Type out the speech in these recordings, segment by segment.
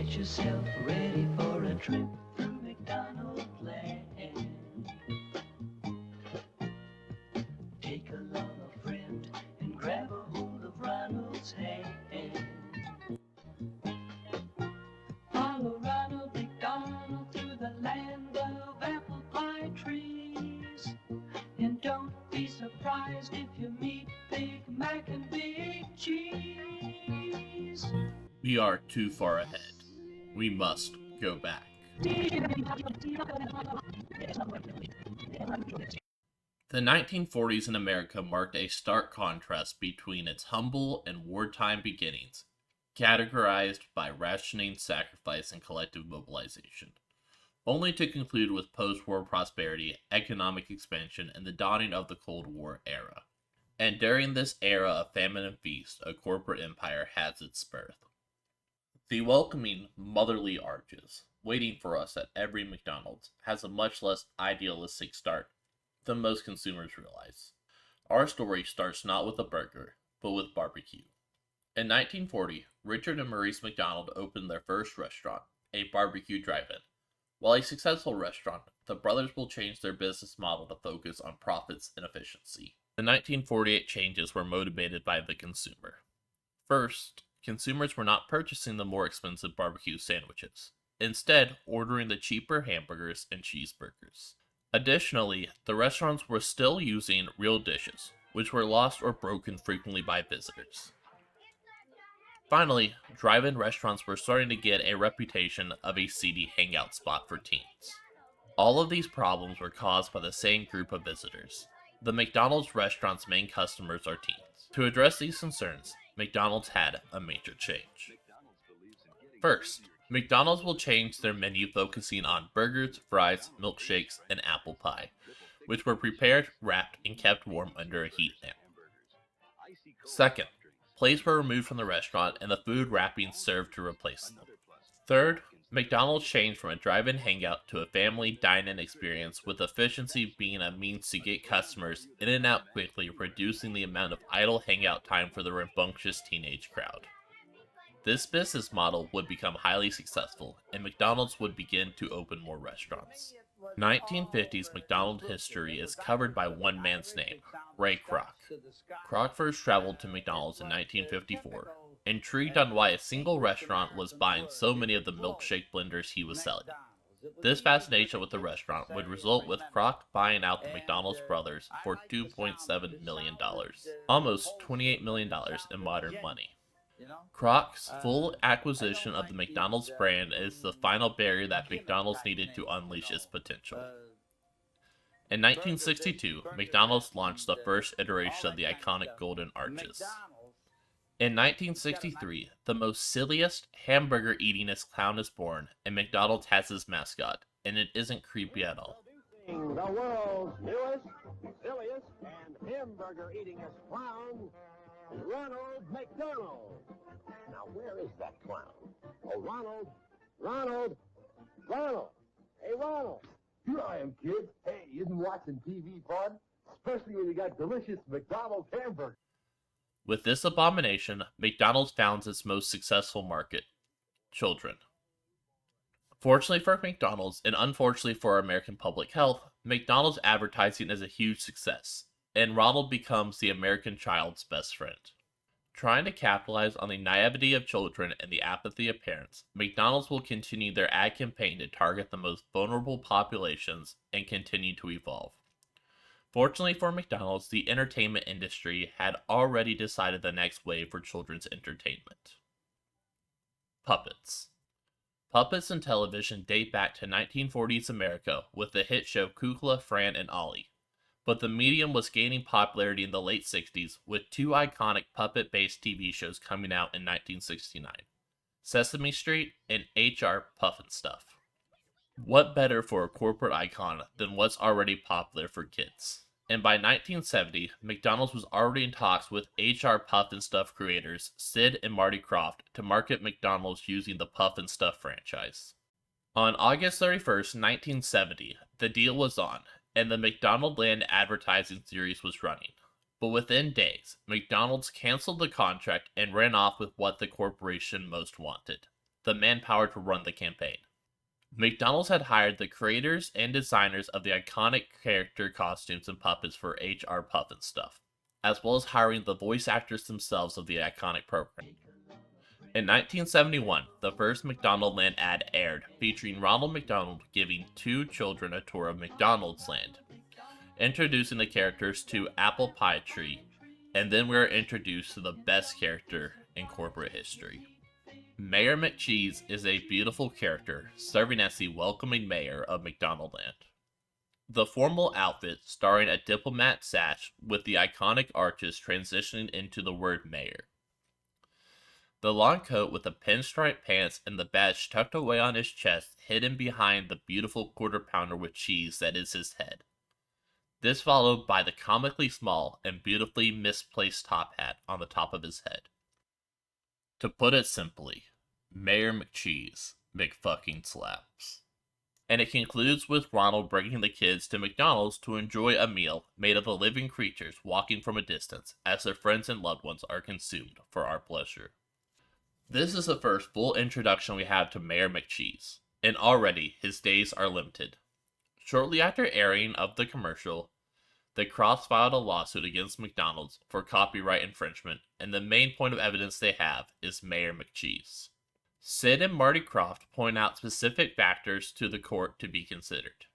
Get yourself ready for a trip through McDonaldland. Take along a friend and grab a hold of Ronald's hand. Follow Ronald McDonald through the land of apple pie trees. And don't be surprised if you meet Big Mac and Big Cheese. We are too far ahead. We must go back. The 1940s in America marked a stark contrast between its humble and wartime beginnings, categorized by rationing, sacrifice, and collective mobilization, only to conclude with post-war prosperity, economic expansion, and the dawning of the Cold War era. And during this era of famine and feast, a corporate empire has its birth. The welcoming, motherly arches, waiting for us at every McDonald's, has a much less idealistic start than most consumers realize. Our story starts not with a burger, but with barbecue. In 1940, Richard and Maurice McDonald opened their first restaurant, a barbecue drive-in. While a successful restaurant, the brothers will change their business model to focus on profits and efficiency. The 1948 changes were motivated by the consumer. First, consumers were not purchasing the more expensive barbecue sandwiches, instead ordering the cheaper hamburgers and cheeseburgers. Additionally, the restaurants were still using real dishes, which were lost or broken frequently by visitors. Finally, drive-in restaurants were starting to get a reputation of a seedy hangout spot for teens. All of these problems were caused by the same group of visitors. The McDonald's restaurant's main customers are teens. To address these concerns, McDonald's had a major change. First, McDonald's will change their menu focusing on burgers, fries, milkshakes, and apple pie, which were prepared, wrapped, and kept warm under a heat lamp. Second, plates were removed from the restaurant and the food wrappings served to replace them. Third, McDonald's changed from a drive-in hangout to a family dine-in experience, with efficiency being a means to get customers in and out quickly, reducing the amount of idle hangout time for the rambunctious teenage crowd. This business model would become highly successful, and McDonald's would begin to open more restaurants. 1950s McDonald's history is covered by one man's name, Ray Kroc. Kroc first traveled to McDonald's in 1954, intrigued on why a single restaurant was buying so many of the milkshake blenders he was selling. This fascination with the restaurant would result with Kroc buying out the McDonald's brothers for $2.7 million, almost $28 million in modern money. Kroc's full acquisition of the McDonald's brand is the final barrier that McDonald's needed to unleash its potential. In 1962, McDonald's launched the first iteration of the iconic Golden Arches. In 1963, the most silliest, hamburger-eatingest clown is born, and McDonald's has his mascot, and it isn't creepy at all. The world's newest, silliest, and hamburger-eatingest clown, Ronald McDonald. Now, where is that clown? Oh, Ronald! Hey, Ronald! Here I am, kid. Hey, isn't watching TV fun? Especially when you got delicious McDonald's hamburgers. With this abomination, McDonald's founds its most successful market: children. Fortunately for McDonald's, and unfortunately for American public health, McDonald's advertising is a huge success, and Ronald becomes the American child's best friend. Trying to capitalize on the naivety of children and the apathy of parents, McDonald's will continue their ad campaign to target the most vulnerable populations and continue to evolve. Fortunately for McDonald's, the entertainment industry had already decided the next wave for children's entertainment: puppets. Puppets in television date back to 1940s America with the hit show Kukla, Fran, and Ollie. But the medium was gaining popularity in the late 60s, with two iconic puppet-based TV shows coming out in 1969, Sesame Street and HR Pufnstuf. What better for a corporate icon than what's already popular for kids? And by 1970, McDonald's was already in talks with HR Pufnstuf creators Sid and Marty Krofft to market McDonald's using the Pufnstuf franchise. On August 31st, 1970, the deal was on, and the McDonaldland advertising series was running. But within days, McDonald's canceled the contract and ran off with what the corporation most wanted: the manpower to run the campaign. McDonald's had hired the creators and designers of the iconic character costumes and puppets for H.R. Pufnstuf, as well as hiring the voice actors themselves of the iconic program. In 1971, the first McDonaldland ad aired, featuring Ronald McDonald giving two children a tour of McDonaldland, introducing the characters to Apple Pie Tree, and then we are introduced to the best character in corporate history. Mayor McCheese is a beautiful character, serving as the welcoming mayor of McDonaldland. The formal outfit, starring a diplomat sash with the iconic arches transitioning into the word mayor. The long coat with the pinstripe pants and the badge tucked away on his chest, hidden behind the beautiful quarter pounder with cheese that is his head. This followed by the comically small and beautifully misplaced top hat on the top of his head. To put it simply, Mayor McCheese McFucking slaps. And it concludes with Ronald bringing the kids to McDonald's to enjoy a meal made of the living creatures walking from a distance as their friends and loved ones are consumed for our pleasure. This is the first full introduction we have to Mayor McCheese, and already his days are limited. Shortly after airing of the commercial, the Krofft filed a lawsuit against McDonald's for copyright infringement, and the main point of evidence they have is Mayor McCheese. Sid and Marty Krofft point out specific factors to the court to be considered.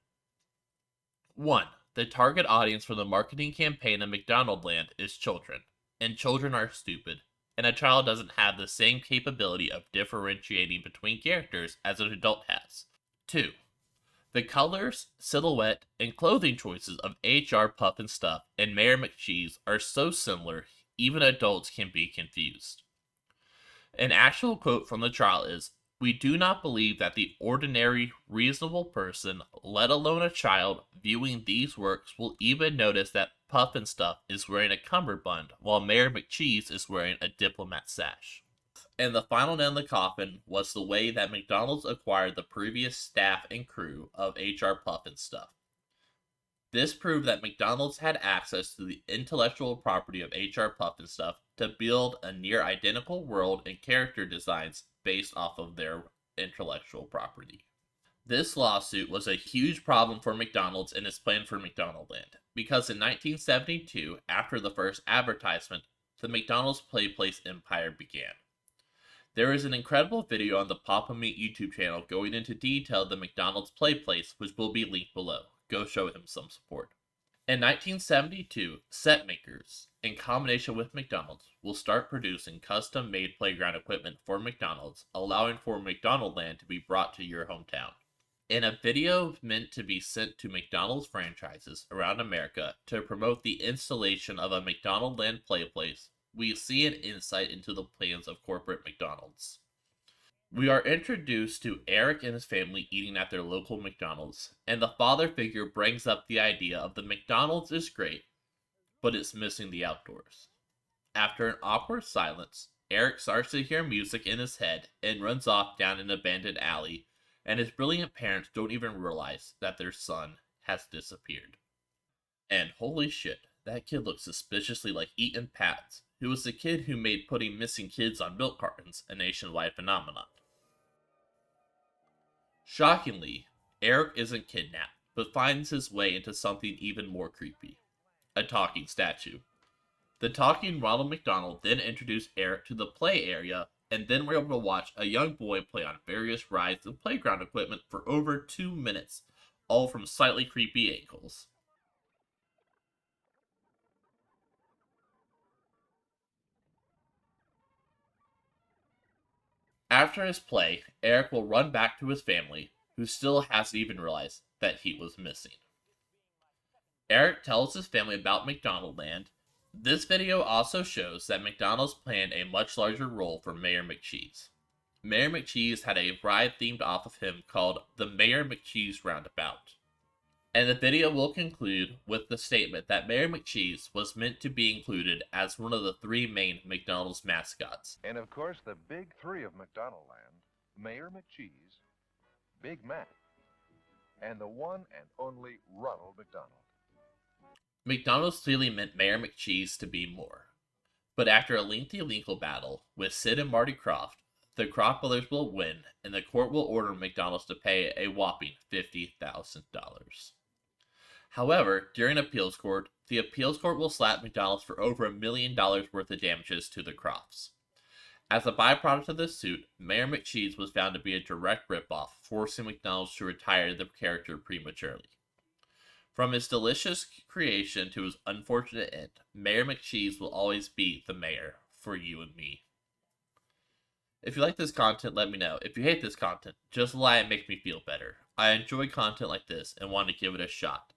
1. The target audience for the marketing campaign of McDonaldland is children, and children are stupid, and a child doesn't have the same capability of differentiating between characters as an adult has. 2. The colors, silhouette, and clothing choices of H.R. Pufnstuf and Mayor McCheese are so similar, even adults can be confused. An actual quote from the trial is, "We do not believe that the ordinary, reasonable person, let alone a child, viewing these works will even notice that Pufnstuf is wearing a cummerbund while Mayor McCheese is wearing a diplomat sash." And the final nail in the coffin was the way that McDonald's acquired the previous staff and crew of H.R. Pufnstuf. This proved that McDonald's had access to the intellectual property of H.R. Pufnstuf to build a near identical world and character designs based off of their intellectual property. This lawsuit was a huge problem for McDonald's and its plan for McDonaldland, because in 1972, after the first advertisement, the McDonald's Playplace empire began. There is an incredible video on the Papa Meat YouTube channel going into detail of the McDonald's Playplace, which will be linked below. Go show him some support. In 1972, set makers, in combination with McDonald's, will start producing custom-made playground equipment for McDonald's, allowing for McDonaldland to be brought to your hometown. In a video meant to be sent to McDonald's franchises around America to promote the installation of a McDonaldland Playplace, we see an insight into the plans of corporate McDonald's. We are introduced to Eric and his family eating at their local McDonald's, and the father figure brings up the idea of the McDonald's is great, but it's missing the outdoors. After an awkward silence, Eric starts to hear music in his head and runs off down an abandoned alley, and his brilliant parents don't even realize that their son has disappeared. And holy shit, that kid looks suspiciously like Eaton Patz, who was the kid who made putting missing kids on milk cartons a nationwide phenomenon. Shockingly, Eric isn't kidnapped, but finds his way into something even more creepy. A talking statue. The talking Ronald McDonald then introduced Eric to the play area, and then we're able to watch a young boy play on various rides and playground equipment for over 2 minutes, all from slightly creepy angles. After his play, Eric will run back to his family, who still hasn't even realized that he was missing. Eric tells his family about McDonaldland. This video also shows that McDonald's planned a much larger role for Mayor McCheese. Mayor McCheese had a ride themed off of him called the Mayor McCheese Roundabout. And the video will conclude with the statement that Mayor McCheese was meant to be included as one of the 3 main McDonald's mascots. And of course, the big 3 of McDonaldland, Mayor McCheese, Big Mac, and the one and only Ronald McDonald. McDonald's clearly meant Mayor McCheese to be more. But after a lengthy legal battle with Sid and Marty Krofft, the Kroc brothers will win, and the court will order McDonald's to pay a whopping $50,000. However, during appeals court, the appeals court will slap McDonald's for over $1 million worth of damages to the Kroffts. As a byproduct of this suit, Mayor McCheese was found to be a direct ripoff, forcing McDonald's to retire the character prematurely. From his delicious creation to his unfortunate end, Mayor McCheese will always be the mayor for you and me. If you like this content, let me know. If you hate this content, just lie and make me feel better. I enjoy content like this and want to give it a shot.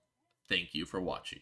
Thank you for watching.